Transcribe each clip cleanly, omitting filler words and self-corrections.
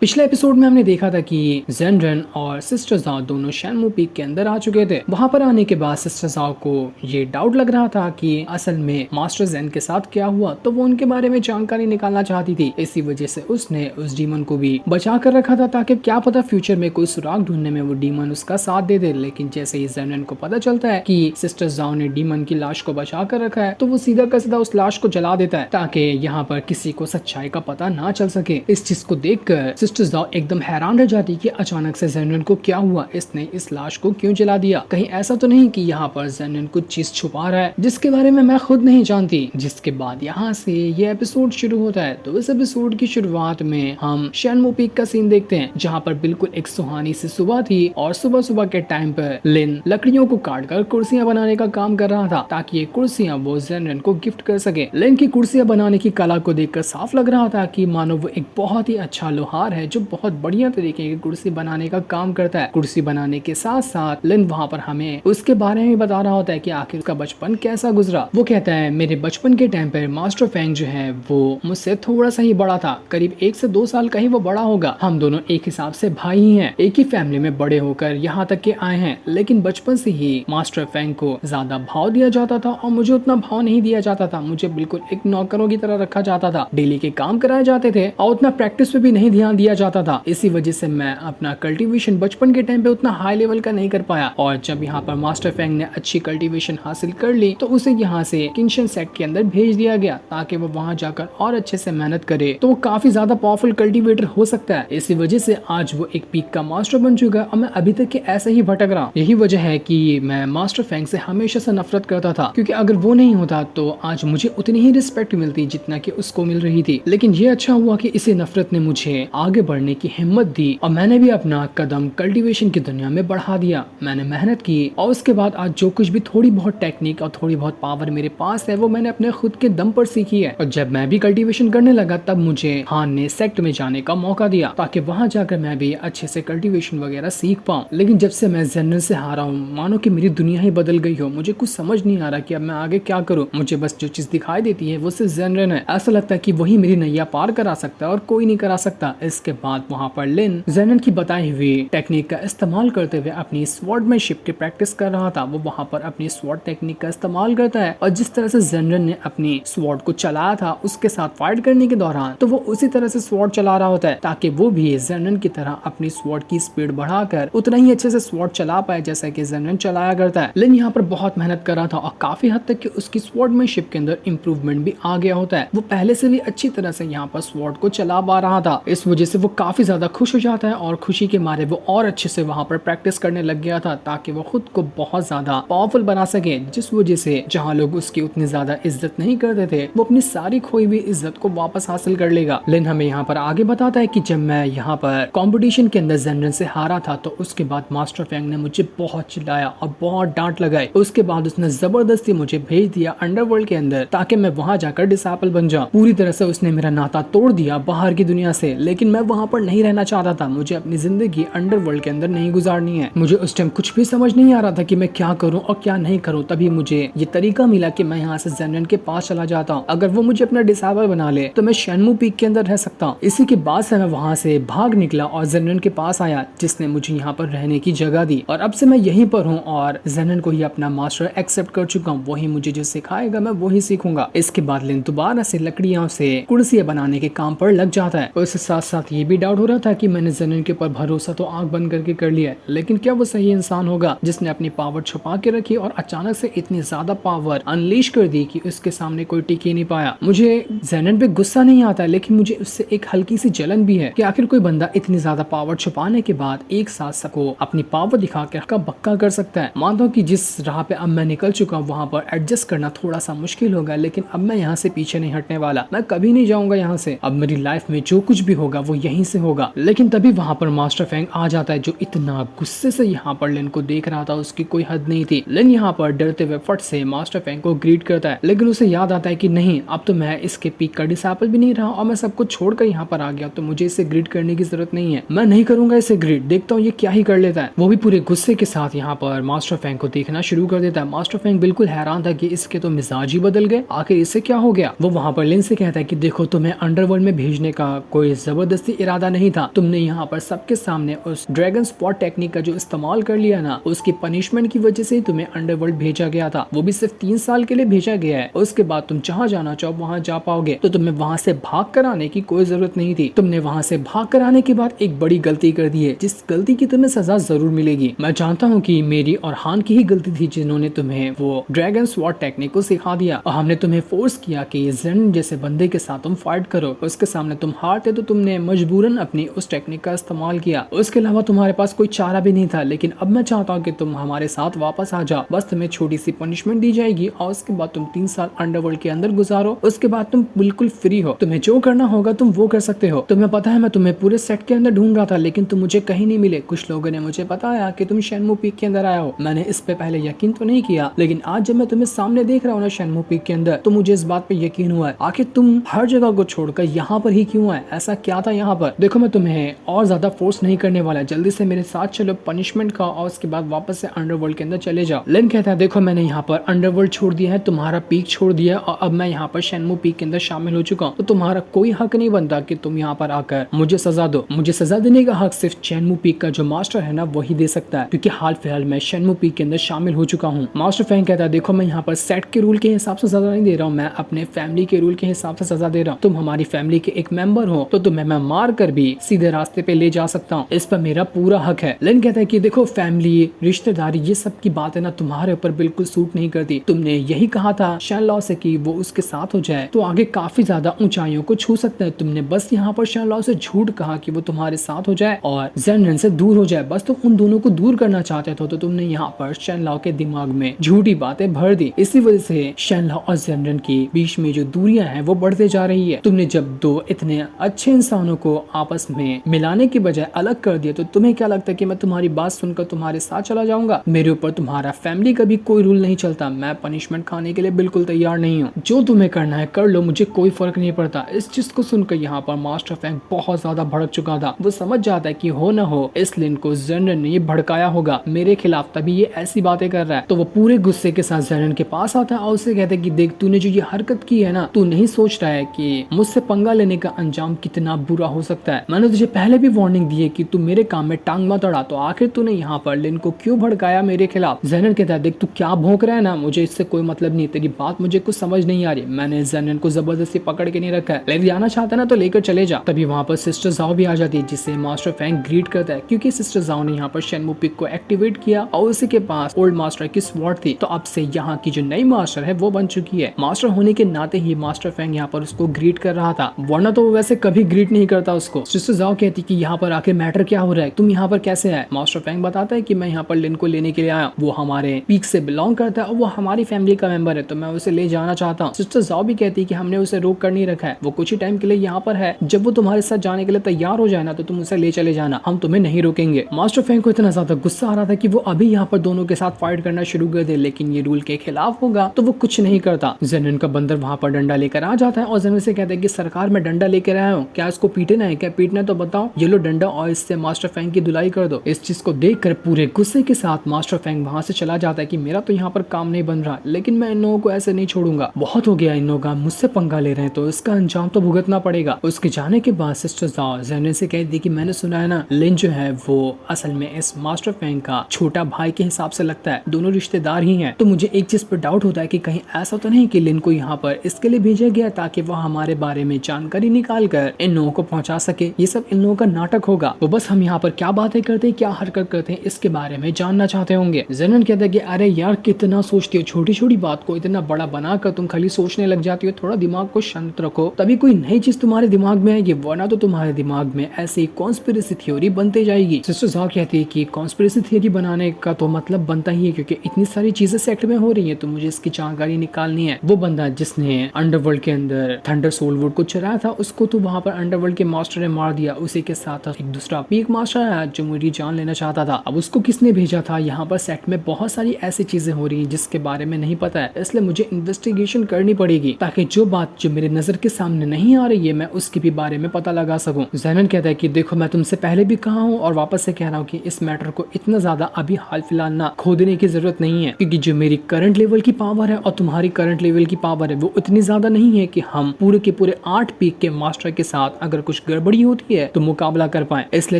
पिछले एपिसोड में हमने देखा था कि जेनरन और सिस्टर जाओ दोनों शैनमू पीक के अंदर आ चुके थे। वहां पर आने के बाद सिस्टर जाओ को ये डाउट लग रहा था कि असल में मास्टर जेन के साथ क्या हुआ, तो वो उनके बारे में जानकारी निकालना चाहती थी। इसी वजह से उसने उस डीमन को भी बचा कर रखा था ताकि क्या पता फ्यूचर में कोई सुराग ढूंढने में वो डीमन उसका साथ दे दे। लेकिन जैसे ही जेनरन को पता चलता है कि सिस्टर जाओ ने डीमन की लाश को बचा कर रखा है, तो वो सीधा का सीधा उस लाश को जला देता है ताकि यहाँ पर किसी को सच्चाई का पता ना चल सके। इस चीज को देखकर सिस्टर जाओ एकदम हैरान रह जाती कि अचानक से जेनरन को क्या हुआ, इसने इस लाश को क्यों जला दिया। कहीं ऐसा तो नहीं कि यहाँ पर जेनरन कुछ चीज छुपा रहा है जिसके बारे में मैं खुद नहीं जानती। जिसके बाद यहाँ से ये एपिसोड शुरू होता है। तो इस एपिसोड की शुरुआत में हम शैनमू पीक का सीन देखते हैं, जहाँ पर बिल्कुल एक सुहानी सी सुबह थी और सुबह सुबह के टाइम पर लिन लकड़ियों को काट कर कुर्सियां बनाने का काम कर रहा था ताकि ये कुर्सियां वो जेनरन को गिफ्ट कर सके। लिन की कुर्सियां बनाने की कला को देखकर साफ लग रहा था कि मानो वो एक बहुत ही अच्छा लोहार है जो बहुत बढ़िया तरीके की कुर्सी बनाने का काम करता है। कुर्सी बनाने के साथ साथ लिन वहाँ पर हमें उसके बारे में बता रहा होता है कि आखिर उसका बचपन कैसा गुजरा। वो कहता है मेरे बचपन के टाइम पर मास्टर फेंग जो है वो मुझसे थोड़ा सा ही बड़ा था, करीब 1 से 2 साल का ही वो बड़ा होगा। हम दोनों एक हिसाब से भाई ही हैं, एक ही फैमिली में बड़े होकर यहाँ तक के आए हैं। लेकिन बचपन से ही मास्टर फेंग को ज्यादा भाव दिया जाता था और मुझे उतना भाव नहीं दिया जाता था। मुझे बिल्कुल एक नौकरों की तरह रखा जाता था, डेली के काम कराए जाते थे और उतना प्रैक्टिस पे भी नहीं ध्यान दिया जाता था। इसी वजह से मैं अपना कल्टीवेशन बचपन के टाइम पे उतना हाई लेवल का नहीं कर पाया। और जब यहाँ पर मास्टर फेंग ने अच्छी कल्टीवेशन हासिल कर ली तो उसे यहाँ से किंगशन सेट के अंदर भेज दिया गया ताकि वो वहाँ जाकर और अच्छे से मेहनत करे तो वो काफी ज्यादा पावरफुल कल्टीवेटर हो सकता है। इसी वजह से आज वो एक पीक का मास्टर बन चुका है और मैं अभी तक के ऐसे ही भटक रहा हूँ। यही वजह है कि मैं मास्टर फेंग से हमेशा से नफरत करता था, क्योंकि अगर वो नहीं होता तो आज मुझे उतनी ही रिस्पेक्ट मिलती जितना कि उसको मिल रही थी। लेकिन ये अच्छा हुआ कि इसी नफरत ने मुझे आगे बढ़ने की हिम्मत दी और मैंने भी अपना कदम कल्टीवेशन की दुनिया में बढ़ा दिया। मैंने मेहनत की और उसके बाद आज जो कुछ भी थोड़ी बहुत टेक्निक और थोड़ी बहुत पावर मेरे पास है वो मैंने अपने खुद के दम पर सीखी है। और जब मैं भी कल्टीवेशन करने लगा तब मुझे हान ने सेक्ट में जाने का मौका दिया ताकि वहां जाकर मैं भी अच्छे से कल्टीवेशन वगैरह सीख पाऊं। लेकिन जब से मैं जेनरन से हारा हूँ, मानो कि मेरी दुनिया ही बदल गई हो। मुझे कुछ समझ नहीं आ रहा कि अब मैं आगे क्या करूँ। मुझे बस जो चीज दिखाई देती है वो सिर्फ जेनरन है। ऐसा लगता है कि वही मेरी नैया पार करा सकता है और कोई नहीं करा सकता। इसके बाद वहाँ पर लिन जेनरन की बताई हुई टेक्निक का इस्तेमाल करते हुए अपनी स्वॉर्डमैनशिप की प्रैक्टिस कर रहा था। वो वहाँ पर अपनी स्वॉर्ड टेक्निक का इस्तेमाल करता है और जिस तरह से जेनरन ने अपनी स्वॉर्ड को चलाया था उसके साथ फाइट करने के दौरान, तो वो उसी तरह से स्वॉर्ड चला रहा होता है ताकि वो भी जेनरन की तरह अपनी स्वॉर्ड की स्पीड बढ़ाकर उतना ही अच्छे से स्वॉर्ड चला पाए जैसा कि जेनरन चलाया करता है। लिन यहाँ पर बहुत मेहनत कर रहा था और काफी हद तक कि उसकी स्वॉर्डमैनशिप के अंदर इंप्रूवमेंट भी आ गया होता है। वो पहले से भी अच्छी तरह से यहाँ पर स्वॉर्ड को चला पा रहा था। इस वजह से वो काफी ज्यादा खुश हो जाता है और खुशी के मारे वो और अच्छे से वहाँ पर प्रैक्टिस करने लग गया था ताकि वो खुद को बहुत ज्यादा पावरफुल बना सके। जिस वजह से जहाँ लोग उसकी उतनी ज्यादा इज्जत नहीं करते थे वो अपनी सारी खोई हुई इज्जत को वापस हासिल कर लेगा। लिन हमें यहाँ पर आगे बताता है कि जब मैं यहाँ पर कंपटीशन के अंदर जेनरन से हारा था तो उसके बाद मास्टर फेंग ने मुझे बहुत चिल्लाया और बहुत डांट लगाई। उसके बाद उसने जबरदस्ती मुझे भेज दिया अंडरवर्ल्ड के अंदर ताकि मैं वहाँ जाकर डिसेबल बन जाऊं। पूरी तरह से उसने मेरा नाता तोड़ दिया बाहर की दुनिया से। लेकिन मैं वहाँ पर नहीं रहना चाहता था। मुझे अपनी जिंदगी अंडरवर्ल्ड के अंदर नहीं गुजारनी है। मुझे उस टाइम कुछ भी समझ नहीं आ रहा था कि मैं क्या करूं और क्या नहीं करूं। तभी मुझे ये तरीका मिला कि मैं यहाँ से जेनरन के पास चला जाता हूँ। अगर वो मुझे अपना डिसेबल बना ले तो मैं शैनमू पीक के अंदर रह सकता हूँ। इसी के बाद से मैं वहाँ से भाग निकला और जेनरन के पास आया जिसने मुझे यहाँ पर रहने की जगह दी और अब से मैं यहीं पर हूँ और जेनरन को ही अपना मास्टर एक्सेप्ट कर चुका हूँ। वही मुझे जो सिखाएगा मैं वही सीखूंगा। इसके बाद लिन दोबारा से लकड़ियों से कुर्सियां बनाने के काम पर लग जाता है। और इसके साथ साथ ये भी डाउट हो रहा था कि मैंने जेनरन के ऊपर भरोसा तो आंख बंद करके कर लिया है, लेकिन क्या वो सही इंसान होगा जिसने अपनी पावर छुपा के रखी और अचानक से इतनी ज्यादा पावर अनलीश कर दी कि उसके सामने कोई टिक ही नहीं पाया। मुझे जेनरन पे गुस्सा नहीं आता है, लेकिन मुझे उससे एक हल्की सी जलन भी है कि आखिर कोई बंदा इतनी ज्यादा पावर छुपाने के बाद एक साथ सबको अपनी पावर दिखा के हक्का बक्का कर सकता है। मानता कि जिस राह पे अब मैं निकल चुका हूँ वहाँ पर एडजस्ट करना थोड़ा सा मुश्किल होगा, लेकिन अब मैं यहाँ से पीछे नहीं हटने वाला। मैं कभी नहीं जाऊंगा यहाँ से। अब मेरी लाइफ में जो कुछ भी होगा वो यहीं से होगा। लेकिन तभी वहाँ पर मास्टर फेंग आ जाता है जो इतना गुस्से से यहाँ पर लिन को देख रहा था, उसकी कोई हद नहीं थी। लिन यहाँ पर डरते हुए फट से मास्टर फेंग को ग्रीट करता है, लेकिन उसे याद आता है कि नहीं, अब तो मैं इसके पीक का डिसेबल भी नहीं रहा और मैं सब कुछ छोड़कर यहाँ पर आ गया, तो मुझे इसे ग्रीट करने की जरूरत नहीं है। मैं नहीं करूंगा इसे ग्रीट, देखता हूँ ये क्या ही कर लेता है। वो भी पूरे गुस्से के साथ यहाँ पर मास्टर फेंग को देखना शुरू कर देता है। मास्टर फेंग बिल्कुल हैरान था कि इसके तो मिजाज ही बदल गए, आखिर इससे क्या हो गया। वो वहाँ पर लिन से कहता है कि देखो, तुम्हें अंडरवर्ल्ड में भेजने का कोई जबरदस्ती जबरदस्ती इरादा नहीं था। तुमने यहाँ पर सबके सामने उस ड्रैगन स्पॉट टेक्निक का जो इस्तेमाल कर लिया ना, उसकी पनिशमेंट की वजह से तुम्हें अंडरवर्ल्ड भेजा गया था। वो भी सिर्फ 3 साल के लिए भेजा गया है। उसके बाद तुम जहाँ जाना चाहो वहाँ जा पाओगे। तो तुम्हें वहाँ से भाग कर आने की कोई जरूरत नहीं थी। तुमने वहाँ से भाग कर आने के बाद एक बड़ी गलती कर दी है, जिस गलती की तुम्हें सजा जरूर मिलेगी। मैं जानता हूँ कि मेरी और हान की ही गलती थी जिन्होंने तुम्हें वो ड्रैगन स्वॉर्ड टेक्निक को सिखा दिया, और हमने तुम्हें फोर्स किया कि जेन जैसे बंदे के साथ तुम फाइट करो। उसके सामने तुम हारते तो तुमने मजबूरन अपनी उस टेक्निक का इस्तेमाल किया। उसके अलावा तुम्हारे पास कोई चारा भी नहीं था। लेकिन अब मैं चाहता हूँ कि तुम हमारे साथ वापस आ जाओ। बस तुम्हें छोटी सी पनिशमेंट दी जाएगी और उसके बाद तुम 3 साल अंडरवर्ल्ड के अंदर गुजारो। उसके बाद तुम बिल्कुल फ्री हो। तुम्हें जो करना होगा तुम वो कर सकते हो। तुम्हें पता है मैं तुम्हें पूरे सेट के अंदर ढूंढ रहा था, लेकिन तुम मुझे कहीं नहीं मिले। कुछ लोगों ने मुझे बताया कि तुम शेनमू पीक के अंदर आया हो। मैंने इस पे पहले यकीन तो नहीं किया, लेकिन आज जब मैं तुम्हें सामने देख रहा हूँ ना शेनमू पीक के अंदर, तो मुझे इस बात पे यकीन हुआ है। आखिर तुम हर जगह को छोड़कर यहाँ पर ही क्यों आए? ऐसा क्या था यहाँ पर? देखो मैं तुम्हें और ज्यादा फोर्स नहीं करने वाला। जल्दी से मेरे साथ चलो, पनिशमेंट खाओ और उसके बाद वापस से अंडरवर्ल्ड के अंदर चले जाओ। लिन कहता है देखो मैंने यहाँ पर अंडरवर्ल्ड छोड़ दिया है, तुम्हारा पीक छोड़ दिया और अब मैं यहाँ पर शेनमू पीक के अंदर शामिल हो चुका हूँ। तो तुम्हारा कोई हक नहीं बनता कि तुम यहाँ पर आकर मुझे सजा दो। मुझे सजा देने का हक सिर्फ शेनमू पीक का जो मास्टर है ना वही दे सकता है, क्योंकि हाल फिलहाल मैं शेनमू पीक के अंदर शामिल हो चुका हूँ। मास्टर फैंग कहता है देखो मैं यहाँ पर सेट के रूल के हिसाब से सजा नहीं दे रहा हूँ, मैं अपने फैमिली के रूल के हिसाब से सजा दे रहा हूँ। तुम हमारी फैमिली के एक मेंबर हो तो तुम्हें मैं मार कर भी सीधे रास्ते पे ले जा सकता हूँ। इस पर मेरा पूरा हक है। लिन कहता है कि देखो फैमिली, रिश्तेदारी, ये सब की बातें ना तुम्हारे ऊपर बिल्कुल सूट नहीं करती। तुमने यही कहा था शैनलॉ से कि वो उसके साथ हो जाए तो आगे काफी ज्यादा ऊंचाइयों को छू सकता है। तुमने बस यहाँ पर शैनलॉ से झूठ कहा कि वो तुम्हारे साथ हो जाए और जेनरन से दूर हो जाए। बस तुम उन दोनों को दूर करना चाहते थे, तो तुमने यहाँ पर शैनलॉ के दिमाग में झूठी बातें भर दी। इसी वजह से शैनलॉ और जेनरन के बीच में जो दूरियां हैं वो बढ़ते जा रही है। तुमने जब दो इतने अच्छे इंसानों को आपस में मिलाने की बजाय अलग कर दिया, तो तुम्हें क्या लगता है कि मैं तुम्हारी बात सुनकर तुम्हारे साथ चला जाऊंगा? मेरे ऊपर तुम्हारा फैमिली का भी कोई रूल नहीं चलता। मैं पनिशमेंट खाने के लिए बिल्कुल तैयार नहीं हूँ। जो तुम्हें करना है कर लो, मुझे कोई फर्क नहीं पड़ता। इस चीज को सुनकर यहाँ पर मास्टर फैंग बहुत ज्यादा भड़क चुका था। वो समझ जाता है कि हो न हो इस लिन को जेनरन ने ये भड़काया होगा मेरे खिलाफ, तभी ये ऐसी बातें कर रहा है। तो वो पूरे गुस्से के साथ जेनरन के पास आता है और उसे कहता है कि देख तूने जो ये हरकत की है ना, तू नहीं सोच रहा है कि मुझसे पंगा लेने का अंजाम कितना बुरा हो सकता है। मैंने तुझे पहले भी वार्निंग दी है कि तू मेरे काम में टांग मत अड़ा, तो आखिर तूने यहाँ पर लिन को क्यों भड़काया मेरे खिलाफ? जेनरन कहता है देख तू क्या भौंक रहा है ना, मुझे इससे कोई मतलब नहीं, तेरी बात मुझे कुछ समझ नहीं आ रही। मैंने जेनरन को जबरदस्ती पकड़ के नहीं रखा है, ले जाना चाहता है ना तो लेकर चले जा। तभी वहाँ पर सिस्टर जाओ भी आ जाती है, जिससे मास्टर फैंग ग्रीट करता है, क्योंकि सिस्टर जाओ ने यहाँ पर शेनमू पिक को एक्टिवेट किया और उसी के पास ओल्ड मास्टर की स्वॉर्ड थी। तो अब से यहाँ की जो नई मास्टर है वो बन चुकी है। मास्टर होने के नाते ही मास्टर फैंग यहाँ पर उसको ग्रीट कर रहा था, वरना तो वो वैसे कभी ग्रीट नहीं करता उसको। सिस्टर जाओ कहती कि यहाँ पर आखिर मैटर क्या हो रहा है, तुम यहाँ पर कैसे आए? मास्टर फैंग बताता है कि मैं यहाँ पर लिन को लेने के लिए आया, वो हमारे पीक से बिलोंग करता है और वो हमारी फैमिली का मेंबर है, तो मैं उसे ले जाना चाहता हूँ। सिस्टर जाओ भी कहती है कि हमने उसे रोक कर नहीं रखा है, वो कुछ ही टाइम के लिए यहाँ पर है, जब वो तुम्हारे साथ जाने के लिए तैयार हो जाए ना तो तुम उसे ले चले जाना, हम तुम्हें नहीं रोकेंगे। मास्टर फैंग को इतना ज्यादा गुस्सा आ रहा था कि वो अभी यहाँ पर दोनों के साथ फाइट करना शुरू कर दे, लेकिन ये रूल के खिलाफ होगा तो वो कुछ नहीं करता। जेनरन का बंदर वहाँ पर डंडा लेकर आ जाता है और जेनरन से कहता है कि सरकार मैं डंडा लेकर आया हूँ, क्या इसको पीटना है? क्या पीटना है तो बताओ, ये लो डंडा और इससे मास्टर फैंग की धुलाई कर दो। इस चीज को देखकर पूरे गुस्से के साथ मास्टर फैंग वहाँ से चला जाता है कि मेरा तो यहाँ पर काम नहीं बन रहा, लेकिन मैं इन लोगों को ऐसे नहीं छोड़ूंगा, बहुत हो गया इन लोगों का, मुझसे पंगा ले रहे हैं तो इसका अंजाम तो भुगतना पड़ेगा। उसके जाने के बाद सिस्टर जाओ जेनरन से कहती है कि मैंने सुना है ना लिन जो है वो असल में इस मास्टर फैंग का छोटा भाई के हिसाब से लगता है, दोनों रिश्तेदार ही हैं। तो मुझे एक चीज पर डाउट होता है कि कहीं ऐसा तो नहीं कि लिन को यहाँ पर इसके लिए भेजा गया ताकि वह हमारे बारे में जानकारी निकाल कर इन लोगों को पहुंचा सके। ये सब इन लोगों का नाटक होगा, वो बस हम यहाँ पर क्या बातें करते हैं, क्या हरकत करते हैं, इसके बारे में जानना चाहते होंगे। जेनरन कहता है कि अरे यार कितना सोचती हो, छोटी छोटी बात को इतना बड़ा बनाकर तुम खाली सोचने लग जाती हो, थोड़ा दिमाग को शांत रखो, तभी कोई नई चीज तुम्हारे दिमाग में आएगी, वरना तो तुम्हारे दिमाग में ऐसी कॉन्स्पिरेसी थ्योरी बनती जाएगी। सिस्टर जाओ कहती है कि कॉन्स्पिरेसी थ्योरी बनाने का तो मतलब बनता ही है, क्योंकि इतनी सारी चीजें सेक्ट में हो रही है तो मुझे इसकी जानकारी निकालनी है। वो बंदा जिसने अंडरवर्ल्ड के अंदर थंडर सोलवुड को चुराया था उसको तो वहाँ पर अंडरवर्ल्ड के मास्टर ने मार दिया, उसी के साथ एक दूसरा पीक मास्टर आया जो मेरी जान लेना चाहता था, अब उसको किसने भेजा था? यहाँ पर सेट में बहुत सारी ऐसी चीजें हो रही हैं जिसके बारे में नहीं पता है, इसलिए मुझे इन्वेस्टिगेशन करनी पड़ेगी ताकि जो बात जो मेरे नजर के सामने नहीं आ रही है मैं उसके भी बारे में पता लगा सकूं। जेनरन कहता है कि देखो मैं तुमसे पहले भी कहा हूँ और वापस से कह रहा हूँ कि इस मैटर को इतना ज्यादा अभी हाल फिलहाल ना खोदने की जरूरत नहीं है, क्योंकि जो मेरी करंट लेवल की पावर है और तुम्हारी करंट लेवल की पावर है वो इतनी ज्यादा नहीं है कि हम पूरे के पूरे 8 पीक के मास्टर के साथ अगर कुछ कुछ गड़बड़ी होती है तो मुकाबला कर पाए। इसलिए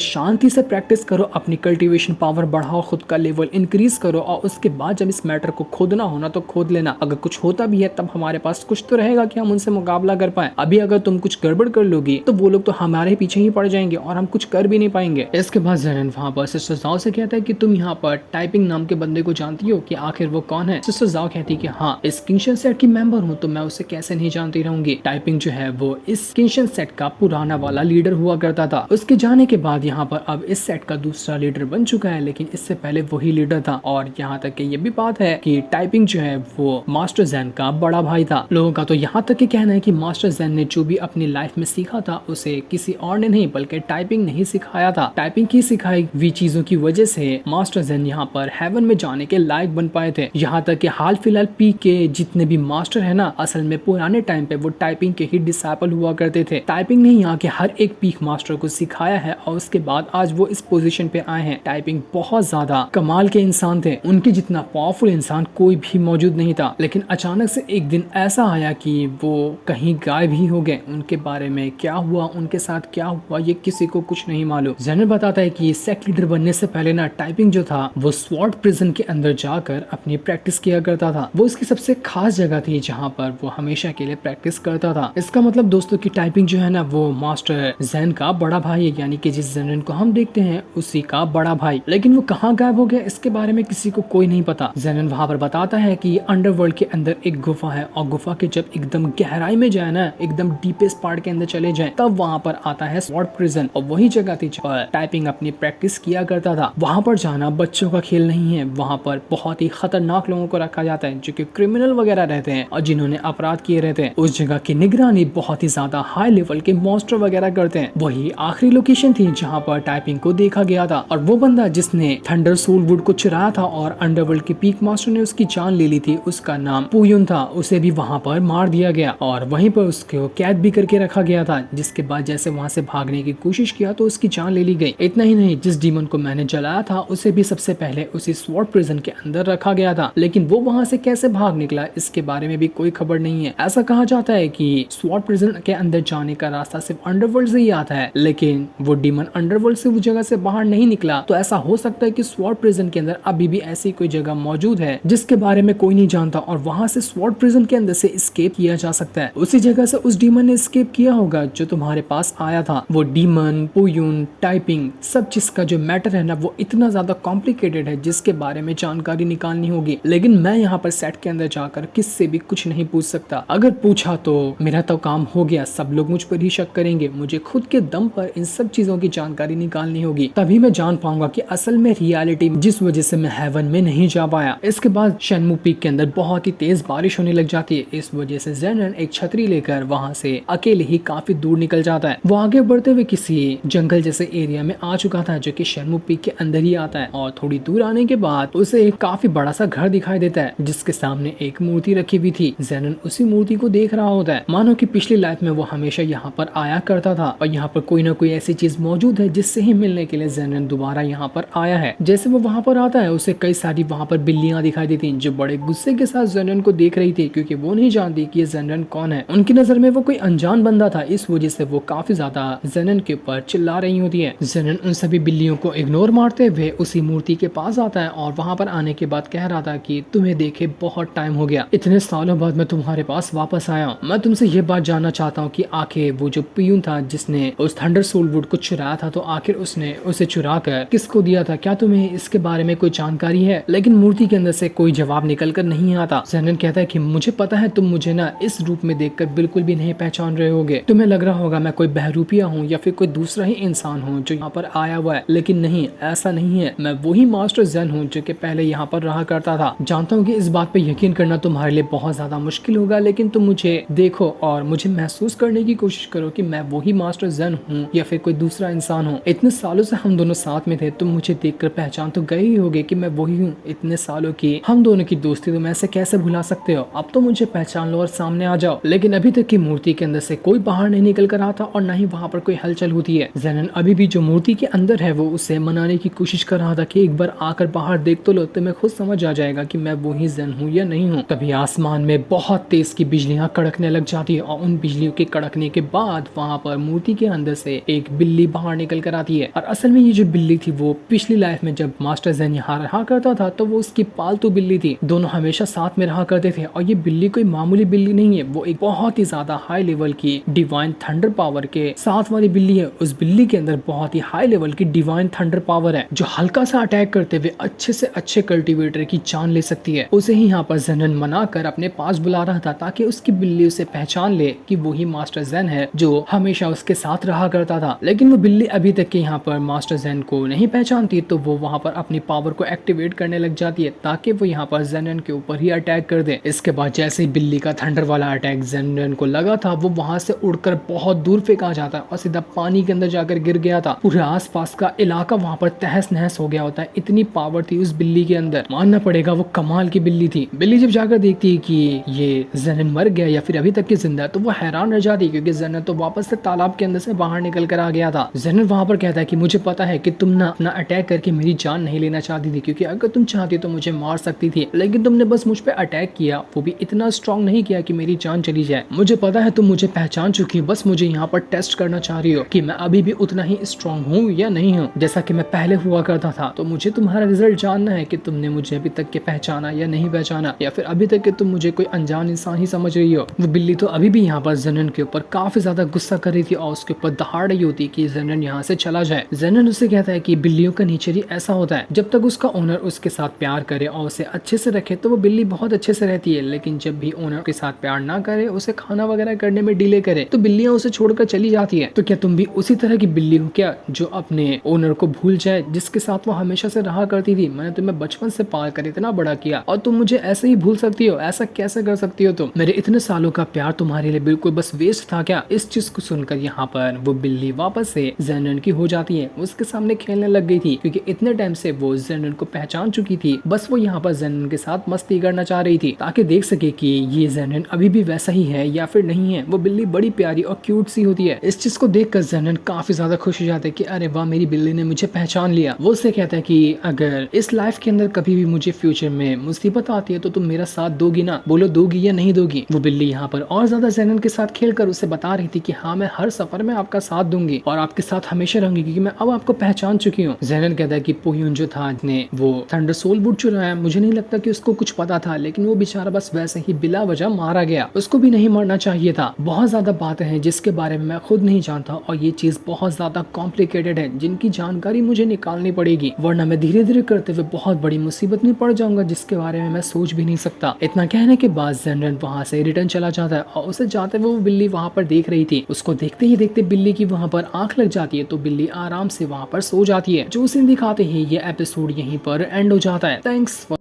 शांति से प्रैक्टिस करो, अपनी कल्टीवेशन पावर बढ़ाओ, खुद का लेवल इंक्रीज करो और उसके बाद जब इस मैटर को खोदना होना तो खोद लेना। अगर कुछ होता भी है तब हमारे पास कुछ तो रहेगा कि हम उनसे मुकाबला कर पाए। अभी अगर तुम कुछ गड़बड़ कर लोगी तो वो लोग तो हमारे पीछे ही पड़ जाएंगे और हम कुछ कर भी नहीं पाएंगे। इसके बाद ज़ेनन वहाँ पर सिस्टर ज़ाओ से कहता है कि तुम यहाँ पर टाइपिंग नाम के बंदे को जानती हो कि आखिर वो कौन है। सिस्टर ज़ाओ कहती है कि हाँ, इस किंगशन सेट की मेंबर हूँ तो मैं उसे कैसे नहीं जानती रहूंगी। टाइपिंग जो है वो इस किंगशन सेट का पुराना वाला लीडर हुआ करता था। उसके जाने के बाद यहाँ पर अब इस सेट का दूसरा लीडर बन चुका है, लेकिन इससे पहले वही लीडर था। और यहाँ तक कि ये भी बात है कि टाइपिंग जो है वो मास्टर ज़ेन का बड़ा भाई था। लोगों का तो यहाँ तक कि कहना है कि मास्टर ज़ेन ने जो भी अपनी लाइफ में सीखा था उसे किसी और ने नहीं बल्कि टाइपिंग नहीं सिखाया था। टाइपिंग की सिखाई हुई चीजों की वजह से मास्टर ज़ेन यहाँ पर हेवन में जाने के लायक बन पाए थे। यहाँ तक कि हाल फिलहाल पीक के जितने भी मास्टर है ना, असल में पुराने टाइम पे वो टाइपिंग के ही डिसाइपल हुआ करते थे। टाइपिंग ने यहाँ के हर एक पीक मास्टर को सिखाया है और उसके बाद आज वो इस पोजीशन पे आए हैं। टाइपिंग बहुत ज्यादा कमाल के इंसान थे, उनके जितना पावरफुल इंसान कोई भी मौजूद नहीं था। लेकिन अचानक से एक दिन ऐसा आया कि वो कहीं गायब ही हो गए। उनके बारे में क्या हुआ, उनके साथ क्या हुआ, ये किसी को कुछ नहीं मालूम। ज़ेनन बताता है कि सेक्ट लीडर बनने से पहले ना टाइपिंग जो था वो स्वॉर्ड प्रिजन के अंदर जाकर अपनी प्रैक्टिस किया करता था। वो उसकी सबसे खास जगह थी जहाँ पर वो हमेशा के लिए प्रैक्टिस करता था। इसका मतलब दोस्तों की टाइपिंग जो है ना वो मास्टर ज़ेन का बड़ा भाई है, यानी कि जिस ज़ेनन को हम देखते हैं उसी का बड़ा भाई। लेकिन वो कहाँ गायब हो गया इसके बारे में किसी को कोई नहीं पता। ज़ेनन वहाँ पर बताता है कि अंडरवर्ल्ड के अंदर एक गुफा है और गुफा के जब एकदम गहराई में जाए ना, एकदम डीपेस्ट पार्ट के अंदर चले जाए, तब वहाँ पर आता है स्वॉर्ड प्रिजन और वही जगह थी जहाँ टाइपिंग अपनी प्रैक्टिस किया करता था। वहाँ पर जाना बच्चों का खेल नहीं है। वहाँ पर बहुत ही खतरनाक लोगों को रखा जाता है जो कि क्रिमिनल वगैरह रहते हैं और जिन्होंने अपराध किए रहते हैं। उस जगह की निगरानी बहुत ही ज्यादा हाई लेवल के मॉन्स्टर वगैरह करते हैं। वही आखिरी लोकेशन थी जहाँ पर टाइपिंग को देखा गया था और वो बंदा जिसने थंडर सोलवुड को चुराया था और अंडरवर्ल्ड के पीक मास्टर ने उसकी जान ले ली थी, उसका नाम पुयुन था। उसे भी वहाँ पर मार दिया गया और वहीं पर उसको कैद भी करके रखा गया था, जिसके बाद जैसे वहाँ से भागने की कोशिश किया तो उसकी जान ले ली गई। इतना ही नहीं, जिस डीमन को मैंने जलाया था उसे भी सबसे पहले उसी स्वॉर्ड प्रिजन के अंदर रखा गया था, लेकिन वो वहाँ से कैसे भाग निकला इसके बारे में भी कोई खबर नहीं है। ऐसा कहा जाता है कि स्वॉर्ड प्रिजन के अंदर जाने का रास्ता सिर्फ अंडरवर्ल्ड से ही आता है, लेकिन वो डीमन अंडरवर्ल्ड से वो जगह से बाहर नहीं निकला। तो ऐसा हो सकता है कि स्वॉर्ड प्रिजन के अंदर अभी भी ऐसी कोई जगह मौजूद है जिसके बारे में कोई नहीं जानता और वहाँ से स्वॉर्ड प्रिजन के अंदर से एस्केप किया जा सकता है। उसी जगह से उस डीमन ने एस्केप किया होगा जो तुम्हारे पास आया था। वो डीमन, पुयुन, टाइपिंग, सब चीज का जो मैटर है ना वो इतना ज्यादा कॉम्प्लिकेटेड है जिसके बारे में जानकारी निकालनी होगी। लेकिन मैं यहाँ पर सेट के अंदर जाकर किससे भी कुछ नहीं पूछ सकता। अगर पूछा तो मेरा तो काम हो गया, सब लोग मुझ पर ही शक करेंगे। मुझे खुद के दम पर इन सब चीजों की जानकारी निकालनी होगी, तभी मैं जान पाऊंगा कि असल में रियलिटी जिस वजह से मैं हेवन में नहीं जा पाया। इसके बाद शेनमू पीक के अंदर बहुत ही तेज बारिश होने लग जाती है। इस वजह से ज़ेनन एक छतरी लेकर वहाँ से अकेले ही काफी दूर निकल जाता है। वो आगे बढ़ते हुए किसी जंगल जैसे एरिया में आ चुका था जो कि शेनमू पीक के अंदर ही आता है और थोड़ी दूर आने के बाद उसे एक काफी बड़ा सा घर दिखाई देता है जिसके सामने एक मूर्ति रखी हुई थी। ज़ेनन उसी मूर्ति को देख रहा होता है, मानो कि पिछली लाइफ में वो हमेशा यहाँ पर आया करता था और यहाँ पर कोई ना कोई ऐसी चीज मौजूद है जिससे ही मिलने के लिए ज़ेनन दोबारा यहाँ पर आया है। जैसे वो वहाँ पर आता है उसे कई सारी वहाँ पर बिल्लियां दिखाई देती जो बड़े गुस्से के साथ ज़ेनन को देख रही थी, क्योंकि वो नहीं जानती कि ये ज़ेनन कौन है। उनकी नजर में वो कोई अनजान बंदा था, इस वजह से वो काफी ज्यादा ज़ेनन के ऊपर चिल्ला रही होती है। ज़ेनन उन सभी बिल्लियों को इग्नोर मारते हुए उसी मूर्ति के पास आता है और वहाँ पर आने के बाद कह रहा था कि तुम्हें देखे बहुत टाइम हो गया, इतने सालों बाद मैं तुम्हारे पास वापस आया हूँ। मैं तुमसे ये बात जानना चाहता हूँ कि आखिर वो जो पियून था जिसने उस थंडर सोलवुड को चुराया था, तो आखिर उसने उसे चुरा कर किसको दिया था? क्या तुम्हें इसके बारे में कोई जानकारी है? लेकिन मूर्ति के अंदर से कोई जवाब निकल कर नहीं आता। ज़ेनन कहता है कि मुझे पता है तुम मुझे ना इस रूप में देखकर बिल्कुल भी नहीं पहचान रहे होगे। तुम्हें लग रहा होगा मैं कोई बहरूपिया हूँ या फिर कोई दूसरा ही इंसान हूँ जो यहाँ पर आया हुआ है, लेकिन नहीं, ऐसा नहीं है। मैं वही मास्टर ज़ेन हूँ जो कि पहले यहाँ पर रहा करता था। जानता हूँ कि इस बात पे यकीन करना तुम्हारे लिए बहुत ज्यादा मुश्किल होगा, लेकिन तुम मुझे देखो और मुझे महसूस करने की कोशिश करो कि मैं वही मास्टर ज़ेन हूँ या फिर कोई दूसरा इंसान हूँ। इतने सालों से हम दोनों साथ में थे, तुम मुझे देखकर पहचान तो गए ही होगे कि मैं वही हूँ। इतने सालों की हम दोनों की दोस्ती तुम ऐसे कैसे भुला सकते हो? अब तो मुझे पहचान लो और सामने आ जाओ। लेकिन अभी तक की मूर्ति के अंदर से कोई बाहर नहीं निकल कर आता और न ही वहाँ पर कोई हलचल होती है। ज़ेनन अभी भी जो मूर्ति के अंदर है वो उसे मनाने की कोशिश कर रहा था कि एक बार आकर बाहर देख तो लो, तुम्हें खुद समझ आ जाएगा कि मैं वही ज़ेन हूँ या नहीं हूँ। तभी आसमान में बहुत तेज की बिजलियां कड़कने लग जाती है और उन बिजलियों के कड़कने के बाद वहाँ पर मूर्ति के अंदर से एक बिल्ली बाहर निकल कर आती है। और असल में ये जो बिल्ली थी वो पिछली लाइफ में जब मास्टर ज़ेन यहाँ रहा करता था तो वो उसकी पालतू बिल्ली थी। दोनों हमेशा साथ में रहा करते थे और ये बिल्ली कोई मामूली बिल्ली नहीं है, वो एक बहुत ही ज्यादा हाई लेवल की डिवाइन थंडर पावर के साथ वाली बिल्ली है। उस बिल्ली के अंदर बहुत ही हाई लेवल की डिवाइन थंडर पावर है जो हल्का सा अटैक करते हुए अच्छे से अच्छे कल्टीवेटर की जान ले सकती है। उसे ही यहाँ पर ज़ेनन मना कर अपने पास बुला रहा था ताकि उसकी बिल्ली उसे पहचान ले कि वो ही मास्टर ज़ेन है जो हमेशा उसके साथ रहा करता था। लेकिन वो बिल्ली अभी तक के यहाँ पर मास्टर ज़ेन को नहीं पहचानती, तो वो वहाँ पर अपनी पावर को एक्टिवेट करने लग जाती है ताकि वो यहाँ पर ज़ेनन के ऊपर ही अटैक कर दे। इसके बाद जैसे ही बिल्ली का थंडर वाला अटैक ज़ेनन को लगा था वो वहां से उड़कर बहुत दूर फेंका जाता है और सीधा पानी के अंदर जाकर गिर गया था। पूरे आसपास का इलाका वहां पर तहस नहस हो गया होता है, इतनी पावर थी उस बिल्ली के अंदर। मानना पड़ेगा वो कमाल की बिल्ली थी। बिल्ली जब जाकर देखती है कि ये ज़ेनन मर गया या फिर अभी तक की जिंदा है तो वो हैरान रह जाती है क्योंकि ज़ेनन तो वापस से तालाब के अंदर से बाहर निकल कर आ गया था। ज़ेनन वहां पर कहता है कि मुझे पता है कि तुम ना अपना अटैक करके मेरी जान नहीं लेना चाहती थी, क्योंकि अगर तुम चाहती तो मुझे मार सकती थी, लेकिन तुमने बस मुझ पे अटैक किया, वो भी इतना स्ट्रॉन्ग नहीं किया कि मेरी जान चली जाए। मुझे पता है तुम मुझे पहचान चुकी हो, बस मुझे यहाँ पर टेस्ट करना चाह रही हो कि मैं अभी भी उतना ही स्ट्रॉन्ग हूँ या नहीं हूँ जैसा कि मैं पहले हुआ करता था। तो मुझे तुम्हारा रिजल्ट जानना है कि तुमने मुझे अभी तक के पहचाना या नहीं पहचाना, या फिर अभी तक के तुम मुझे कोई अनजान इंसान ही समझ रही हो। वो बिल्ली तो अभी भी यहाँ पर ज़ेनन के ऊपर काफी ज्यादा गुस्सा कर रही थी और उसके ऊपर दहाड़ रही होती कि ज़ेनन यहाँ से चला जाए। ज़ेनन उससे कहता है कि बिल्लियों का नेचर ही ऐसा होता है, जब तक उसका ओनर उसके साथ प्यार करे और उसे अच्छे से रखे तो वो बिल्ली बहुत अच्छे से रहती है, लेकिन जब भी ओनर के साथ प्यार ना करे, उसे खाना वगैरह करने में डिले करे, तो बिल्लियां उसे छोड़कर चली जाती है। तो क्या तुम भी उसी तरह की बिल्ली हो क्या, जो अपने ओनर को भूल जाए जिसके साथ वो हमेशा से रहा करती थी? मैंने तुम्हें बचपन से पाल कर इतना बड़ा किया और तुम मुझे ऐसे ही भूल सकती हो? ऐसा कैसे कर सकती हो तुम? मेरे इतने सालों का प्यार तुम्हारे लिए बिल्कुल बस वेस्ट था क्या? इस चीज को सुनकर यहाँ पर वो बिल्ली वापस से ज़ेनन की हो जाती है, उसके सामने खेलने लग गई थी क्योंकि इतने टाइम से वो ज़ेनन को पहचान चुकी थी। बस वो यहाँ पर ज़ेनन के साथ मस्ती करना चाह रही थी ताकि देख सके कि ये ज़ेनन अभी भी वैसा ही है या फिर नहीं है। वो बिल्ली बड़ी प्यारी और क्यूट सी होती है। इस चीज को देखकर ज़ेनन काफी ज्यादा खुश हो जाता है कि अरे वाह, मेरी बिल्ली ने मुझे पहचान लिया। वो उससे कहता है कि अगर इस लाइफ के अंदर कभी भी मुझे फ्यूचर में मुसीबत आती है तो तुम मेरा साथ दोगी ना? बोलो दोगी या नहीं दोगी? वो बिल्ली यहाँ पर और ज्यादा ज़ेनन के साथ खेलकर उसे बता रही थी कि हाँ, मैं हर सफर में आपका साथ दूंगी और आपके साथ हमेशा रहूंगी क्योंकि मैं अब आपको पहचान चुकी हूँ। ज़ेनन कहता है कि पोयुन जो था ने वो थंडर सोल बूट चुराया, मुझे नहीं लगता कि उसको कुछ पता था, लेकिन वो बेचारा बस वैसे ही बिला वजह मारा गया। उसको भी नहीं मरना चाहिए था। बहुत ज्यादा बातें हैं जिसके बारे में मैं खुद नहीं जानता और ये चीज बहुत ज्यादा कॉम्प्लिकेटेड है जिनकी जानकारी मुझे निकालनी पड़ेगी, वरना मैं धीरे धीरे करते हुए बहुत बड़ी मुसीबत में पड़ जाऊंगा जिसके बारे में मैं सोच भी नहीं सकता। इतना कहने के बाद ज़ेनन वहाँ से रिटर्न चला जाता है और उसे जाते हुए वो बिल्ली वहाँ पर देख रही थी। उसको देखते ही देखते बिल्ली की वहाँ पर आंख लग जाती है तो बिल्ली आराम से वहाँ पर सो जाती है। जो सीन दिखाते ही ये एपिसोड यहीं पर एंड हो जाता है। Thanks for